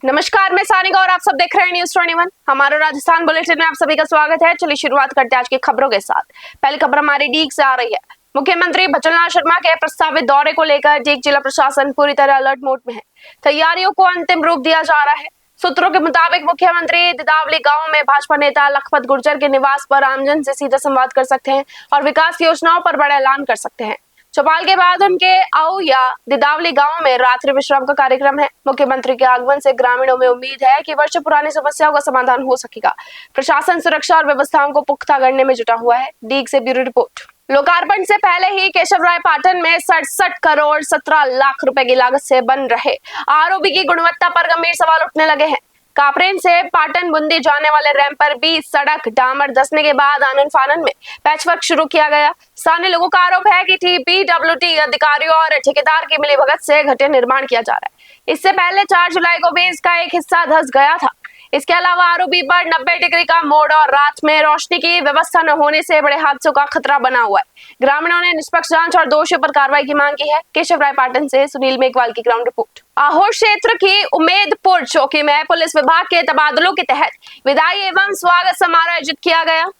नमस्कार, मैं सानिका और आप सब देख रहे हैं न्यूज़ 21। हमारा राजस्थान बुलेटिन में आप सभी का स्वागत है। चलिए शुरुआत करते हैं आज की खबरों के साथ। पहली खबर हमारी डीग से आ रही है। मुख्यमंत्री भजनलाल शर्मा के प्रस्तावित दौरे को लेकर डीग जिला प्रशासन पूरी तरह अलर्ट मोड में है। तैयारियों को अंतिम रूप दिया जा रहा है। सूत्रों के मुताबिक मुख्यमंत्री दिदावली गांव में भाजपा नेता लखपत गुर्जर के निवास पर आमजन से सीधा संवाद कर सकते हैं और विकास योजनाओं पर बड़ा ऐलान कर सकते हैं। चौपाल के बाद उनके आओ या दिदावली गांव में रात्रि विश्राम का कार्यक्रम है। मुख्यमंत्री के आगमन से ग्रामीणों में उम्मीद है कि वर्षों पुरानी समस्याओं का समाधान हो सकेगा। प्रशासन सुरक्षा और व्यवस्थाओं को पुख्ता करने में जुटा हुआ है। डीग से ब्यूरो रिपोर्ट। लोकार्पण से पहले ही केशवराय पाटन में 67 करोड़ 17 लाख रुपए की लागत से बन रहे आरओबी की गुणवत्ता पर गंभीर सवाल उठने लगे हैं। कापरेन से पाटन बुंदी जाने वाले रैंप पर भी सड़क डामर धंसने के बाद आनन फानन में पैचवर्क शुरू किया गया। स्थानीय लोगों का आरोप है कि पीडब्ल्यूडी अधिकारियों और ठेकेदार की मिलीभगत से घटिया निर्माण किया जा रहा है। इससे पहले 4 जुलाई को भी इसका एक हिस्सा धंस गया था। इसके अलावा आरओबी पर 90 डिग्री का मोड़ और रात में रोशनी की व्यवस्था न होने से बड़े हादसों का खतरा बना हुआ है। ग्रामीणों ने निष्पक्ष जांच और दोषियों पर कार्रवाई की मांग की है। केशवराय पाटन से सुनील मेघवाल की ग्राउंड रिपोर्ट। आहोर क्षेत्र की उम्मेदपुर चौकी में पुलिस विभाग के तबादलों के तहत विदाई एवं स्वागत समारोह आयोजित किया गया।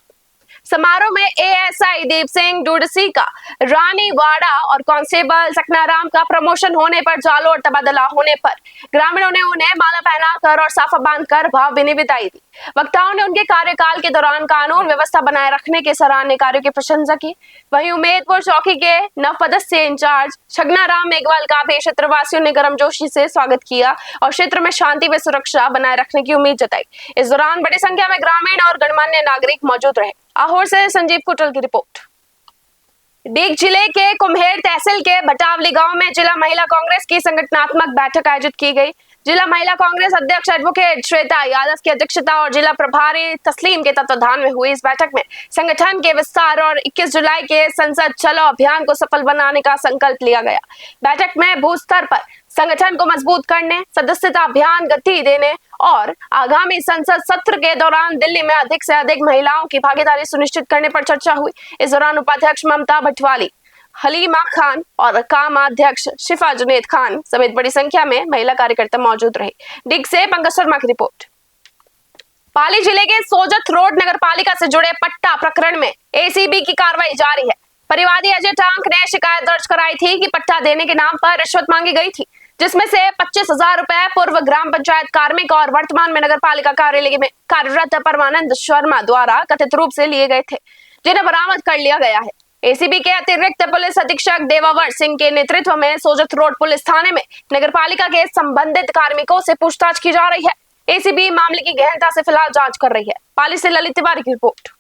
समारोह में एएसआई दीप सिंह डुडसी का रानीवाड़ा और कांस्टेबल सकनाराम का प्रमोशन होने पर जालोर तबादला होने पर ग्रामीणों ने उन्हें माला पहनाकर और साफा बांधकर भावभीनी विदाई दी। वक्ताओं ने उनके कार्यकाल के दौरान कानून व्यवस्था बनाए रखने के सराहनीय कार्यों की प्रशंसा की। वहीं उम्मेदपुर चौकी के नवपदस्थ इंचार्ज छगनाराम मेघवाल का भी क्षेत्रवासियों ने गर्मजोशी से स्वागत किया और क्षेत्र में शांति व सुरक्षा बनाए रखने की उम्मीद जताई। इस दौरान बड़ी संख्या में ग्रामीण और गणमान्य नागरिक मौजूद रहे। आहोर से संजीव कुटल की रिपोर्ट। डीग जिले के कुम्हेर तहसील के भटावली गांव में जिला महिला कांग्रेस की संगठनात्मक बैठक आयोजित की गई। जिला महिला कांग्रेस अध्यक्ष एडवोकेट श्वेता यादव की अध्यक्षता और जिला प्रभारी तस्लीम के तत्वाधान में हुई इस बैठक में संगठन के विस्तार और 21 जुलाई के संसद चलो अभियान को सफल बनाने का संकल्प लिया गया। बैठक में बूथ स्तर पर संगठन को मजबूत करने, सदस्यता अभियान गति देने और आगामी संसद सत्र के दौरान दिल्ली में अधिक से अधिक महिलाओं की भागीदारी सुनिश्चित करने पर चर्चा हुई। इस दौरान उपाध्यक्ष ममता भटवाली, हलीमा खान और कामाध्यक्ष शिफा जुनेद खान समेत बड़ी संख्या में महिला कार्यकर्ता मौजूद रहे। डिग से पंकज शर्मा की रिपोर्ट। पाली जिले के सोजत रोड नगर पालिका से जुड़े पट्टा प्रकरण में एसीबी की कार्रवाई जारी है। परिवादी अजय टांक ने शिकायत दर्ज कराई थी कि पट्टा देने के नाम पर रिश्वत मांगी गई थी, जिसमें से 25,000 रुपए पूर्व ग्राम पंचायत कार्मिक और वर्तमान में नगर पालिका कार्यालय में कार्यरत परमानंद शर्मा द्वारा कथित रूप से लिए गए थे, जिन्हें बरामद कर लिया गया है। एसीबी के अतिरिक्त पुलिस अधीक्षक देवावर सिंह के नेतृत्व में सोजत रोड पुलिस थाने में नगर पालिका के संबंधित कार्मिकों से पूछताछ की जा रही है। एसीबी मामले की गहनता से फिलहाल जांच कर रही है। पाली से ललित तिवारी की रिपोर्ट।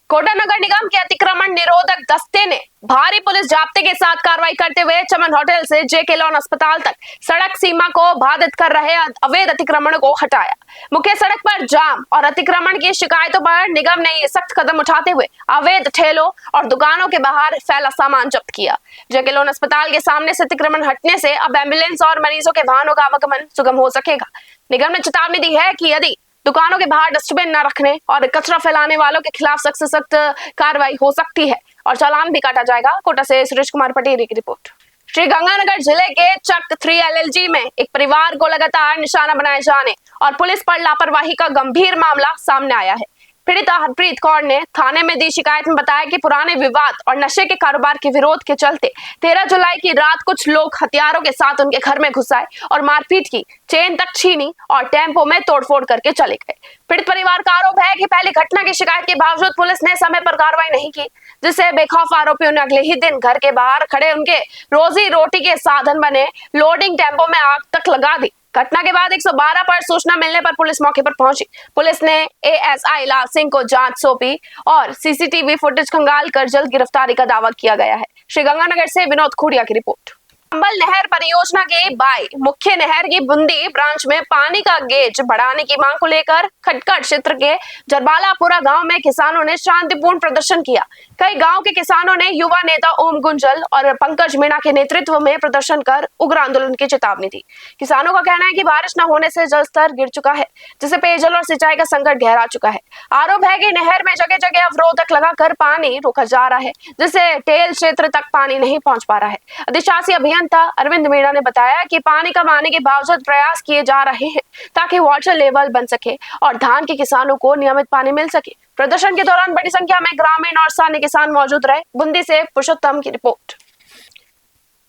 कोटा नगर निगम के अतिक्रमण निरोधक दस्ते ने भारी पुलिस जाब्ते के साथ कार्रवाई करते हुए चमन होटल से जेके लॉन अस्पताल तक सड़क सीमा को बाधित कर रहे अवैध अतिक्रमण को हटाया। मुख्य सड़क पर जाम और अतिक्रमण की शिकायतों पर निगम ने ये सख्त कदम उठाते हुए अवैध ठेलों और दुकानों के बाहर फैला सामान जब्त किया। जेके लॉन अस्पताल के सामने से अतिक्रमण हटने से अब एम्बुलेंस और मरीजों के वाहनों का आवागमन सुगम हो सकेगा। निगम ने चेतावनी दी है कि यदि दुकानों के बाहर डस्टबिन न रखने और कचरा फैलाने वालों के खिलाफ सख्त से सख्त कार्रवाई हो सकती है और चालान भी काटा जाएगा। कोटा से सुरेश कुमार पटेल की रिपोर्ट। श्रीगंगानगर जिले के चक 3 LLG में एक परिवार को लगातार निशाना बनाए जाने और पुलिस पर लापरवाही का गंभीर मामला सामने आया है। पीड़िता हरप्रीत कौर ने थाने में दी शिकायत में बताया कि पुराने विवाद और नशे के कारोबार के विरोध के चलते 13 जुलाई की रात कुछ लोग हथियारों के साथ उनके घर में घुस आए और मारपीट की, चेन तक छीनी और टेम्पो में तोड़फोड़ करके चले गए। पीड़ित परिवार का आरोप है कि पहले घटना की शिकायत के बावजूद पुलिस ने समय पर कार्रवाई नहीं की, जिससे बेखौफ आरोपियों ने अगले ही दिन घर के बाहर खड़े उनके रोजी रोटी के साधन बने लोडिंग टेम्पो में आग तक लगा दी। घटना के बाद 112 पर सूचना मिलने पर पुलिस मौके पर पहुंची। पुलिस ने एएसआई लाल सिंह को जांच सौंपी और सीसीटीवी फुटेज खंगालकर जल्द गिरफ्तारी का दावा किया गया है। श्रीगंगानगर से विनोद खुड़िया की रिपोर्ट। चंबल नहर परियोजना के बाई मुख्य नहर की बुंदी ब्रांच में पानी का गेज बढ़ाने की मांग को लेकर खटखट क्षेत्र के जरबालापुरा गांव में किसानों ने शांतिपूर्ण प्रदर्शन किया। कई गांव के किसानों ने युवा नेता ओम गुंजल और पंकज मीणा के नेतृत्व में प्रदर्शन कर उग्र आंदोलन की चेतावनी दी। किसानों का कहना है कि बारिश न होने से जल स्तर गिर चुका है, जिससे पेयजल और सिंचाई का संकट गहरा चुका है। आरोप है कि नहर में जगह जगह अवरोधक लगाकर पानी रोका जा रहा है, जिससे टेल क्षेत्र तक पानी नहीं पहुंच पा रहा है। अधिशासी अभियंता अरविंद मीणा ने बताया कि पानी कम आने के बावजूद प्रयास किए जा रहे हैं ताकि वाटर लेवल बन सके और धान के किसानों को नियमित पानी मिल सके। प्रदर्शन के दौरान बड़ी संख्या में ग्रामीण और स्थानीय किसान मौजूद रहे। बूंदी से पुरुषोत्तम की रिपोर्ट।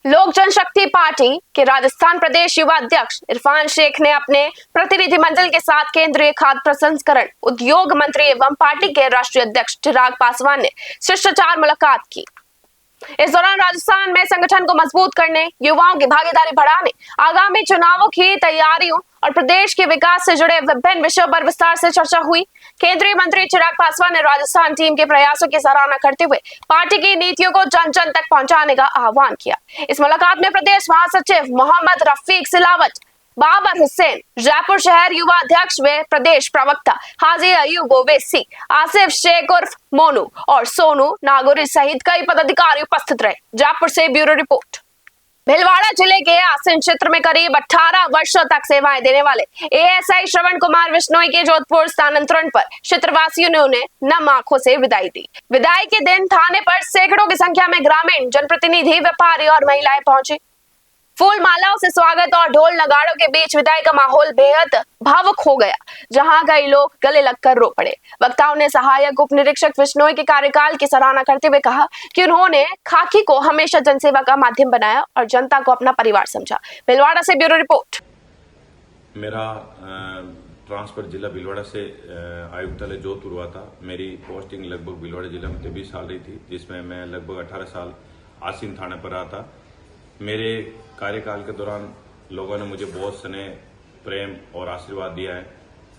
लोक जनशक्ति पार्टी के राजस्थान प्रदेश युवा अध्यक्ष इरफान शेख ने अपने प्रतिनिधिमंडल के साथ केंद्रीय खाद्य प्रसंस्करण उद्योग मंत्री एवं पार्टी के राष्ट्रीय अध्यक्ष चिराग पासवान ने शिष्टाचार मुलाकात की। इस दौरान राजस्थान में संगठन को मजबूत करने, युवाओं की भागीदारी बढ़ाने, आगामी चुनावों की तैयारियों और प्रदेश के विकास से जुड़े विभिन्न विषयों पर विस्तार से चर्चा हुई। केंद्रीय मंत्री चिराग पासवान ने राजस्थान टीम के प्रयासों की सराहना करते हुए पार्टी की नीतियों को जन जन तक पहुंचाने का आह्वान किया। इस मुलाकात में प्रदेश महासचिव मोहम्मद रफीक सिलावत, बाबर हुसैन, जयपुर शहर युवा अध्यक्ष व प्रदेश प्रवक्ता हाजी अयूब ओवैसी, आसिफ शेख उर्फ मोनू और सोनू नागौरी सहित कई पदाधिकारी उपस्थित रहे। जयपुर से ब्यूरो रिपोर्ट। भीलवाड़ा जिले के आसिन क्षेत्र में करीब 18 वर्षों तक सेवाएं देने वाले एएसआई श्रवण कुमार बिश्नोई के जोधपुर स्थानांतरण पर क्षेत्रवासियों ने उन्हें नम आंखों से विदाई दी। विदाई के दिन थाने पर सैकड़ों की संख्या में ग्रामीण, जनप्रतिनिधि, व्यापारी और महिलाएं पहुंचे। फूल मालाओं से स्वागत और ढोल नगाड़ों के बीच विदाई का माहौल बेहद भावुक हो गया, जहां कई लोग गले लगकर रो पड़े। वक्ताओं ने सहायक उप निरीक्षक बिश्नोई के कार्यकाल की सराहना करते हुए कहा कि उन्होंने खाकी को हमेशा जनसेवा का माध्यम बनाया और जनता को अपना परिवार समझा। भीलवाड़ा से ब्यूरो रिपोर्ट। मेरा ट्रांसफर जिला भीलवाड़ा से आयुक्तालय जोधपुर हुआ था। मेरी पोस्टिंग लगभग भीलवाड़ा जिला में 23 साल रही थी, जिसमें मैं लगभग 18 साल आसीन थाने पर रहा था। मेरे कार्यकाल के दौरान लोगों ने मुझे बहुत स्नेह, प्रेम और आशीर्वाद दिया है।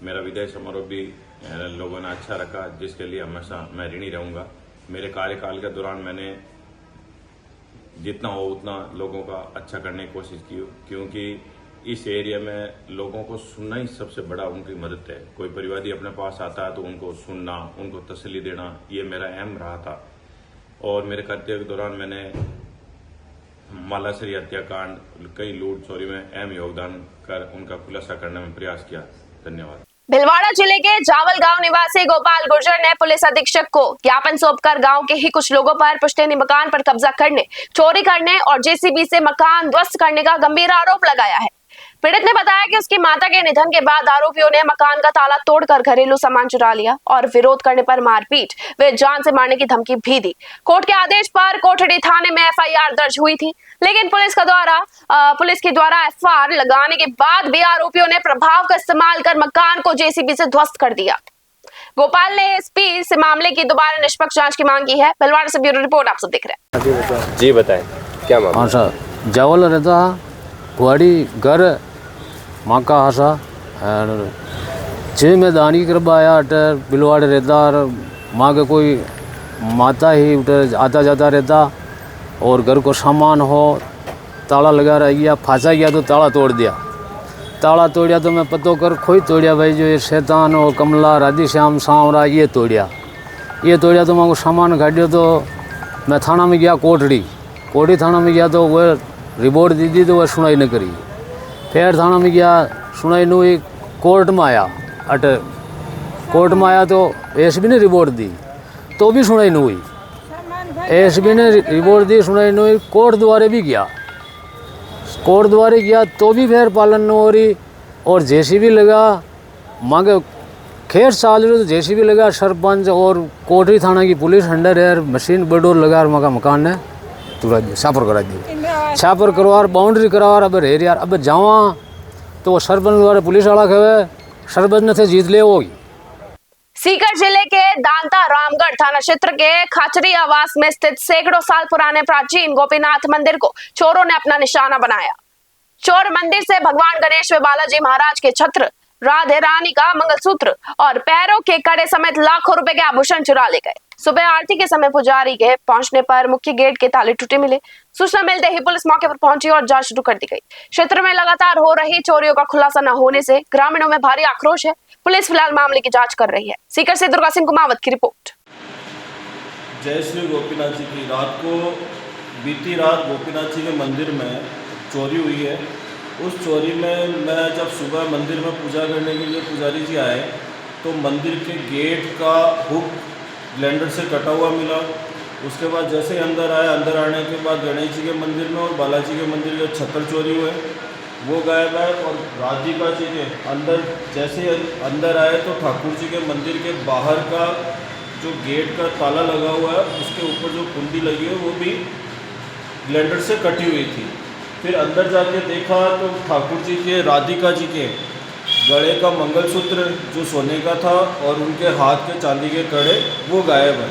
मेरा विदाई समारोह भी लोगों ने अच्छा रखा, जिसके लिए हमेशा मैं ऋणी रहूंगा। मेरे कार्यकाल के दौरान मैंने जितना हो उतना लोगों का अच्छा करने की कोशिश की, क्योंकि इस एरिया में लोगों को सुनना ही सबसे बड़ा उनकी मदद है। कोई परिवादी अपने पास आता है तो उनको सुनना, उनको तसल्ली देना, ये मेरा अहम रहा था। और मेरे कर्तव्य के दौरान मैंने मालाश्री हत्याकांड, कई लूट चोरी में अहम योगदान कर उनका खुलासा करने में प्रयास किया। धन्यवाद। भीलवाड़ा जिले के जावल गांव निवासी गोपाल गुर्जर ने पुलिस अधीक्षक को ज्ञापन सौंपकर गांव के ही कुछ लोगों पर पुश्तैनी मकान पर कब्जा करने, चोरी करने और जेसीबी से मकान ध्वस्त करने का गंभीर आरोप लगाया है। पीड़ित ने बताया कि उसकी माता के निधन के बाद आरोपियों ने मकान का ताला तोड़कर घरेलू सामान चुरा लिया और विरोध करने पर मारपीट व जान से मारने की धमकी भी दी। कोर्ट के आदेश पर कोठड़ी थाने में एफआईआर दर्ज हुई थी, लेकिन पुलिस के द्वारा एफआईआर लगाने के बाद भी आरोपियों ने प्रभाव का इस्तेमाल कर मकान को जेसीबी से ध्वस्त कर दिया। गोपाल ने एसपी से मामले की दोबारा निष्पक्ष जांच की मांग की है। भीलवाड़ा से ब्यूरो रिपोर्ट आप सब देख रहे हैं। जी बताएं क्या मामला? हाँ सर, जावल रहता कुआड़ी घर माका हासा छः में दानी करवाया अटर बिलवाड़े रहता और माँ के कोई माता ही उटर आता जाता रहता और घर को सामान हो ताला लगा रह गया, फांसा गया तो ताला तोड़ दिया। ताला तोड़िया तो मैं पतो कर खोई तोड़िया भाई जो ये शैतान और कमला राधे श्याम सांवरा ये तोड़िया तो मैं को सामान काटियो तो मैं थाना में गया, कोठी थाना में गया तो वह रिपोर्ट दी थी तो वह सुनाई न करी। फिर थाना में गया, सुनाई न हुई। कोर्ट में आया तो एसपी ने रिपोर्ट दी तो भी सुनाई न हुई। एसपी ने रिपोर्ट दी, सुनाई न हुई। कोर्ट द्वारे गया तो भी फिर पालन न हो रही। और जेसीबी लगा मांगे खेर साल तो जेसीबी लगा, सरपंच और कोठरी थाना की पुलिस अंडर है, मशीन बडोर लगा मका मकान ने तुरंत छापर करा दी। छापर करवा बाउंड्री करवा। अब रेर यार अब जावा तो वो सरपंच द्वारा पुलिस वाला कहे सरपंच ने थे जीत ले होगी। सीकर जिले के दांता रामगढ़ थाना क्षेत्र के खाचरी आवास में स्थित सैकड़ों साल पुराने प्राचीन गोपीनाथ मंदिर को चोरों ने अपना निशाना बनाया। चोर मंदिर से भगवान गणेश व बालाजी महाराज के छत्र, राधे रानी का मंगलसूत्र और पैरों के कड़े समेत लाखों रुपए के आभूषण चुरा ले गए। सुबह आरती के समय पुजारी के पहुंचने पर मुख्य गेट के ताले टूटे मिले। सूचना मिलते ही पुलिस मौके पर पहुंची और जांच शुरू कर दी गई। क्षेत्र में लगातार हो रही चोरियों का खुलासा न होने से ग्रामीणों में भारी आक्रोश है। पुलिस फिलहाल मामले की जांच कर रही है। सीकर से दुर्गा सिंह कुमावत की रिपोर्ट। जय श्री गोपीनाथ जी की रात को बीती रात गोपीनाथ जी के मंदिर में चोरी हुई है। उस चोरी में मैं जब सुबह मंदिर में पूजा करने के लिए पुजारी जी आए तो मंदिर के गेट का हुक ब्लेंडर से कटा हुआ मिला। उसके बाद जैसे ही अंदर आए, अंदर आने के बाद गणेश जी के मंदिर में और बालाजी के मंदिर के छतर चोरी हुए, वो गायब है। और राधिका जी के अंदर जैसे अंदर आए तो ठाकुर जी के मंदिर के बाहर का जो गेट का ताला लगा हुआ है उसके ऊपर जो कुंडी लगी है वो भी ब्लेंडर से कटी हुई थी। फिर अंदर जाके देखा तो ठाकुर जी के, राधिका जी के गले का मंगलसूत्र जो सोने का था और उनके हाथ के चांदी के कड़े वो गायब है।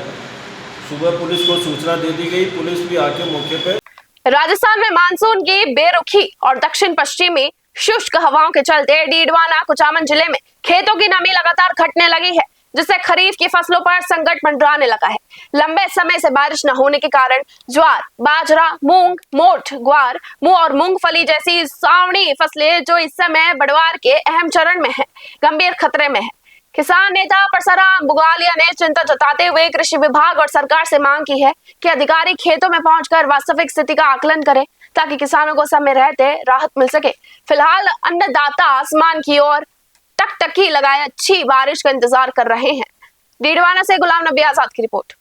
सुबह पुलिस को सूचना दे दी गई, पुलिस भी आके मौके पे। राजस्थान में मानसून की बेरुखी और दक्षिण पश्चिमी शुष्क हवाओं के चलते डीडवाना कुचामन जिले में खेतों की नमी लगातार घटने लगी है, जिससे खरीफ की फसलों पर संकट मंडराने लगा है। लंबे समय से बारिश न होने के कारण ज्वार, बाजरा, मूंग, मोठ, ग्वार, मुंह और मूंगफली जैसी सावणी फसलें जो इस समय बढ़वार के अहम चरण में है, गंभीर खतरे में है। किसान नेता परसराम बुगालिया ने चिंता जताते हुए कृषि विभाग और सरकार से मांग की है कि अधिकारी खेतों में पहुंचकर वास्तविक स्थिति का आकलन करें ताकि किसानों को समय रहते राहत मिल सके। फिलहाल अन्नदाता आसमान की ओर टकटकी लगाए अच्छी बारिश का इंतजार कर रहे हैं। डीडवाना से गुलाम नबी आजाद की रिपोर्ट।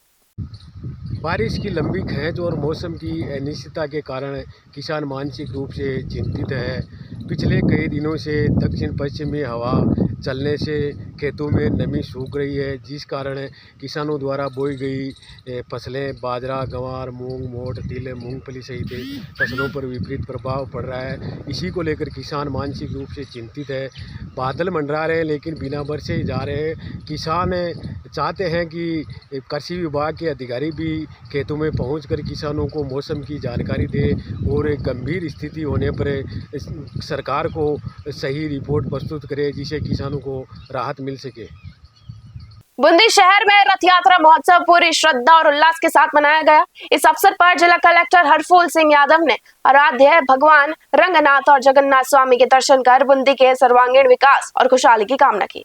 बारिश की लंबी खैज और मौसम की अनिश्चितता के कारण किसान मानसिक रूप से चिंतित है। पिछले कई दिनों से दक्षिण पश्चिमी हवा चलने से खेतों में नमी सूख रही है, जिस कारण किसानों द्वारा बोई गई फसलें बाजरा, गंवार, मूंग, मोठ, तिल, मूंगफली सहित फसलों पर विपरीत प्रभाव पड़ रहा है। इसी को लेकर किसान मानसिक रूप से चिंतित है। बादल मंडरा रहे हैं लेकिन बिना बरसे ही जा रहे हैं। किसान चाहते हैं कि कृषि विभाग के अधिकारी भी खेतों में पहुंचकर किसानों को मौसम की जानकारी दे और गंभीर स्थिति होने पर सरकार को सही रिपोर्ट प्रस्तुत करे, जिससे किसानों को राहत मिल सके। बूंदी शहर में रथ यात्रा महोत्सव पूरी श्रद्धा और उल्लास के साथ मनाया गया। इस अवसर पर जिला कलेक्टर हरफूल सिंह यादव ने आराध्य भगवान रंगनाथ और जगन्नाथ स्वामी के दर्शन कर बूंदी के सर्वांगीण विकास और खुशहाली की कामना की।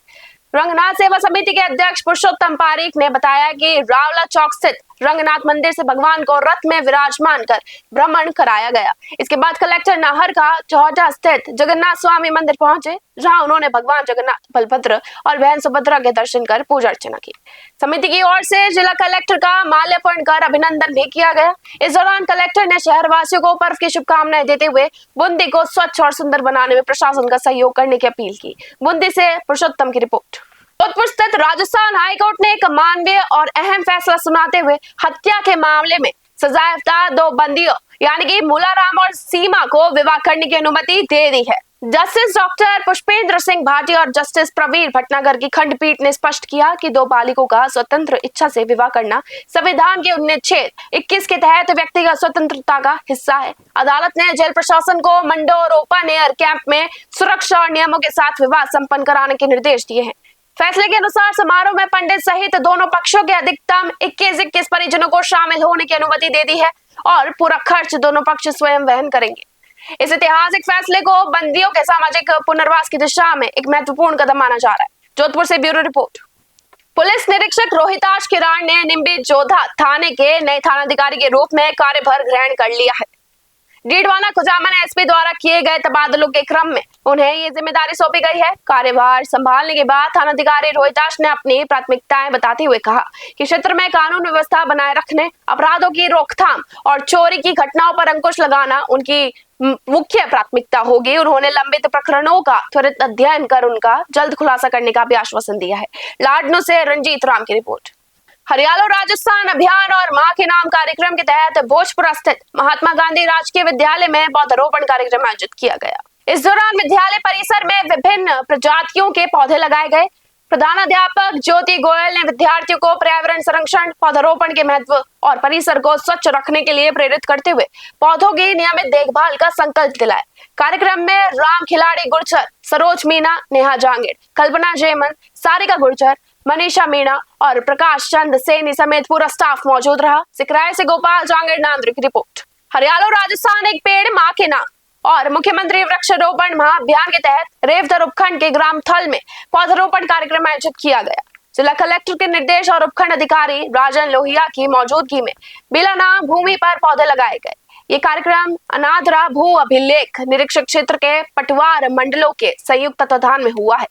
रंगनाथ सेवा समिति के अध्यक्ष पुरुषोत्तम पारीक ने बताया कि रावला चौक स्थित रंगनाथ मंदिर से भगवान को रथ में विराजमान कर भ्रमण कराया गया। इसके बाद कलेक्टर नाहर का चौहटा स्थित जगन्नाथ स्वामी मंदिर पहुंचे, जहां उन्होंने भगवान जगन्नाथ, बलभद्र और बहन सुभद्रा के दर्शन कर पूजा अर्चना की। समिति की ओर से जिला कलेक्टर का माल्यार्पण कर अभिनंदन भी किया गया। इस दौरान कलेक्टर ने शहरवासियों को पर्व की शुभकामनाएं देते हुए बूंदी को स्वच्छ और सुंदर बनाने में प्रशासन का सहयोग करने की अपील की। बूंदी से पुरुषोत्तम की रिपोर्ट। जोधपुर स्थित राजस्थान हाईकोर्ट ने एक मानवीय और अहम फैसला सुनाते हुए हत्या के मामले में सजायाफ्ता 2 बंदियों यानी कि मूलाराम और सीमा को विवाह करने की अनुमति दे दी है। जस्टिस डॉक्टर पुष्पेंद्र सिंह भाटी और जस्टिस प्रवीर भटनागर की खंडपीठ ने स्पष्ट किया कि 2 बालिगों का स्वतंत्र इच्छा से विवाह करना संविधान के अनुच्छेद 21 के तहत व्यक्तिगत स्वतंत्रता का हिस्सा है। अदालत ने जेल प्रशासन को मंडो और ओपन एयर कैंप में सुरक्षा और नियमों के साथ विवाह संपन्न कराने के निर्देश दिए हैं। फैसले के अनुसार समारोह में पंडित सहित दोनों पक्षों के अधिकतम 21 परिजनों को शामिल होने की अनुमति दे दी है और पूरा खर्च दोनों पक्ष स्वयं वहन करेंगे। इस ऐतिहासिक फैसले को बंदियों के सामाजिक पुनर्वास की दिशा में एक महत्वपूर्ण कदम माना जा रहा है। जोधपुर से ब्यूरो रिपोर्ट। पुलिस निरीक्षक रोहिताश किराण ने निम्बी जोधा थाने के नए थानाधिकारी के रूप में कार्यभार ग्रहण कर लिया है। डीडवाना कुचामन एसपी द्वारा किए गए तबादलों के क्रम में उन्हें ये जिम्मेदारी सौंपी गई है। कार्यभार संभालने के बाद थानाधिकारी रोहिताश ने अपनी प्राथमिकताएं बताते हुए कहा कि क्षेत्र में कानून व्यवस्था बनाए रखने, अपराधों की रोकथाम और चोरी की घटनाओं पर अंकुश लगाना उनकी मुख्य प्राथमिकता होगी। उन्होंने लंबित प्रकरणों का त्वरित अध्ययन कर उनका जल्द खुलासा करने का भी आश्वासन दिया है। लाडनू से रंजीत राम की रिपोर्ट। हरियालो राजस्थान अभियान और मां के नाम कार्यक्रम के तहत भोजपुरा स्थित महात्मा गांधी राजकीय विद्यालय में पौधारोपण कार्यक्रम आयोजित किया गया। इस दौरान विद्यालय परिसर में विभिन्न प्रजातियों के पौधे लगाए गए। प्रधानाध्यापक ज्योति गोयल ने विद्यार्थियों को पर्यावरण संरक्षण, पौधारोपण के महत्व और परिसर को स्वच्छ रखने के लिए प्रेरित करते हुए पौधों की नियमित देखभाल का संकल्प दिलाया। कार्यक्रम में राम खिलाड़ी गुर्जर, सरोज मीना, नेहा जांगीर, कल्पना जयमन, सारिका गुर्जर, मनीषा मीणा और प्रकाश चंद सैनी समेत पूरा स्टाफ मौजूद रहा। सिकराय से गोपाल जांगीर नांद्री की रिपोर्ट। हरियालो राजस्थान एक पेड़ मां के नाम और मुख्यमंत्री वृक्षारोपण महाअभियान के तहत रेवधर उपखंड के ग्राम थल में पौधारोपण कार्यक्रम आयोजित किया गया। जिला कलेक्टर के निर्देश और उपखंड अधिकारी राजन लोहिया की मौजूदगी में बिलाना भूमि पर पौधे लगाए गए। ये कार्यक्रम अनादरा भू अभिलेख निरीक्षक क्षेत्र के पटवार मंडलों के संयुक्त तत्वाधान में हुआ है,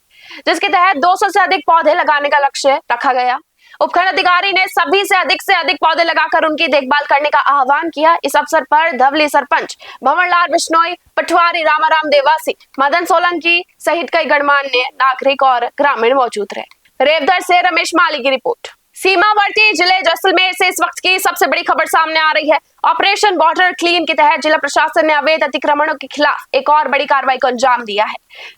जिसके तहत 200 से अधिक पौधे लगाने का लक्ष्य रखा गया। उपखंड अधिकारी ने सभी से अधिक पौधे लगाकर उनकी देखभाल करने का आह्वान किया। इस अवसर पर धवली सरपंच भंवरलाल बिश्नोई, पटवारी रामाराम देवासी, मदन सोलंकी सहित कई गणमान्य नागरिक और ग्रामीण मौजूद रहे। रेवदर से रमेश माली की रिपोर्ट। सीमावर्ती जिले जैसलमेर से इस वक्त की सबसे बड़ी खबर सामने आ रही है। ऑपरेशन बॉर्डर क्लीन के तहत जिला प्रशासन ने अवैध अतिक्रमणों के खिलाफ एक और बड़ी कार्रवाई को अंजाम दिया है।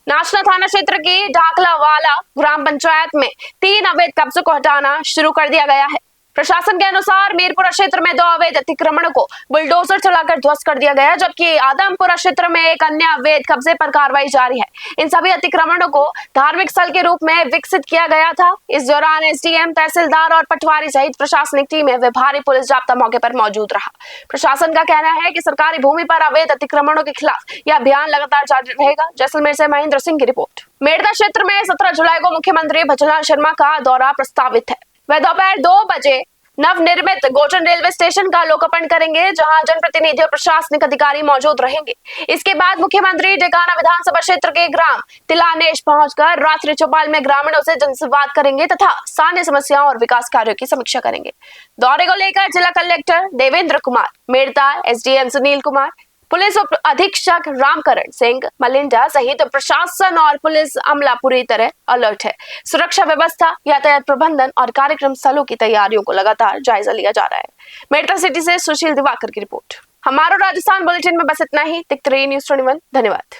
नाचना थाना क्षेत्र की ढाकलावाला ग्राम पंचायत में 3 अवैध कब्जों को हटाना शुरू कर दिया गया है। प्रशासन के अनुसार मीरपुरा क्षेत्र में 2 अवैध अतिक्रमणों को बुलडोजर चलाकर ध्वस्त कर दिया गया, जबकि आदमपुरा क्षेत्र में एक अन्य अवैध कब्जे पर कार्रवाई जारी है। इन सभी अतिक्रमणों को धार्मिक स्थल के रूप में विकसित किया गया था। इस दौरान एसडीएम, तहसीलदार और पटवारी सहित प्रशासनिक टीमें व भारी पुलिस जाब्ता मौके पर मौजूद रहा। प्रशासन का कहना है कि सरकारी भूमि पर अवैध अतिक्रमणों के खिलाफ यह अभियान लगातार जारी रहेगा। जैसलमेर से महेंद्र सिंह की रिपोर्ट। मेड़ता क्षेत्र में 17 जुलाई को मुख्यमंत्री भजनलाल शर्मा का दौरा प्रस्तावित है। वह दोपहर 2 बजे नवनिर्मित गोचन रेलवे स्टेशन का लोकार्पण करेंगे, जहां जनप्रतिनिधि और प्रशासनिक अधिकारी मौजूद रहेंगे। इसके बाद मुख्यमंत्री डेगाना विधानसभा क्षेत्र के ग्राम तिलानेश पहुंचकर रात्रि चौपाल में ग्रामीणों से जनसंवाद करेंगे तथा स्थानीय समस्याओं और विकास कार्यों की समीक्षा करेंगे। दौरे को लेकर जिला collector Devendra Kumar, Merta SDM Sunil Kumar, police उप अधीक्षक रामकरण सिंह मलिंडा सहित प्रशासन और पुलिस अमला पूरी तरह अलर्ट है। सुरक्षा व्यवस्था, यातायात प्रबंधन और कार्यक्रम स्थलों की तैयारियों को लगातार जायजा लिया जा रहा है। मेड़ता सिटी से सुशील दिवाकर की रिपोर्ट। हमारा राजस्थान बुलेटिन में बस इतना ही। देखते रहिए न्यूज़ 21। धन्यवाद।